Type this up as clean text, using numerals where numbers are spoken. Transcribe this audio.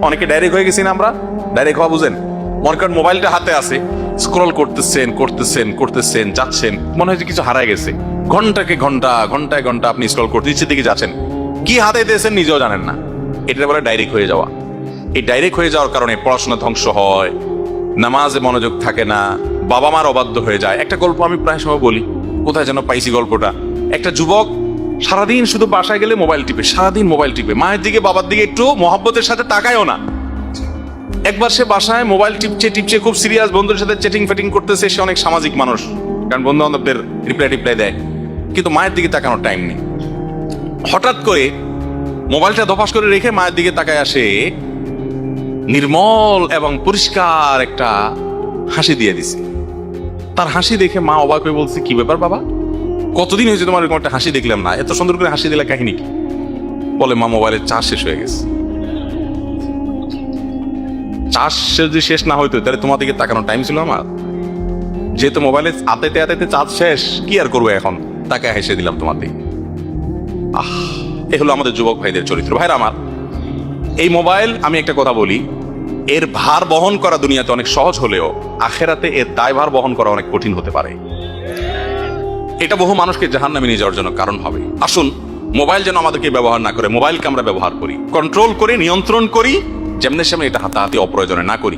অনেকে ডাইরেক্ট হয়ে গেছি না আমরা? ডাইরেক্ট হওয়া বুঝেন? মনে করেন মোবাইলটা হাতে আছে, স্ক্রল করতেছেন করতেছেন করতেছেন, যাচ্ছেন, মনে হয় যে কিছু হারায় গেছে। ঘন্টাকে ঘন্টা, ঘন্টায় ঘন্টা আপনি স্ক্রল করতে নিচের দিকে যাচ্ছেন, কি হাতে দিয়েছেন নিজেও জানেন না। এটা বলে ডাইরেক্ট হয়ে যাওয়া। এই ডাইরেক্ট হয়ে যাওয়ার কারণে পড়াশোনা ধ্বংস হয়, নামাজে মনোযোগ থাকে না, বাবা মার অবাধ্য হয়ে যায়। একটা গল্প আমি প্রায় সময় বলি, কোথায় যেন পাইছি গল্পটা। একটা যুবক সারাদিন শুধু বাসায় গেলে মোবাইল টিপে, সারাদিন মোবাইল টিপে, মায়ের দিকে বাবার দিকে একটু মহব্বতের সাথে তাকায়ও না। একবার সে বাসায় মোবাইল টিপছে টিপছে, খুব সিরিয়াস, বন্ধুদের সাথে চ্যাটিং ফ্যাটিং করতেছে। সে অনেক সামাজিক মানুষ, কারণ বন্ধু বান্ধবদের রিপ্লাই দেয়, কিন্তু মায়ের দিকে তাকানোর টাইম নেই। হঠাৎ করে মোবাইলটা ধপাস করে রেখে মায়ের দিকে তাকায় আসে, নির্মল এবং পরিষ্কার একটা হাসি দিয়ে দিছে। তার হাসি দেখে মা অবাক হয়ে বলছে, কি ব্যাপার বাবা, কতদিন হয়েছে তোমার এরকম একটা হাসি দেখলাম না, এত সুন্দর করে হাসি দিলে কাহিনী কি? বলে, মা মোবাইলের চার্জ শেষ হয়ে গেছে। চার্জ যদি শেষ না হইতো তাহলে তোমার দিকে তাকানোর টাইম ছিল আমার? যেহেতু মোবাইলে আতাইতে আতাইতে চার্জ শেষ, কি আর করবো এখন, তাকে হেসে দিলাম তোমার দিকে। এ হলো আমাদের যুবক ভাইদের চরিত্র। ভাইরা আমার, এই মোবাইল, আমি একটা কথা বলি, এর ভার বহন করা দুনিয়াতে অনেক সহজ হলেও আখেরাতে এর দায়ভার বহন করা অনেক কঠিন হতে পারে। এটা বহু মানুষকে জাহান্নামে নিয়ে যাওয়ার জন্য কারণ হবে। আসুন, মোবাইল যেন আমাদেরকে ব্যবহার না করে, মোবাইলকে আমরা ব্যবহার করি, কন্ট্রোল করি, নিয়ন্ত্রণ করি, যেমনি সেমনি এটা হাতাহাতি অপ্রয়োজনে না করি।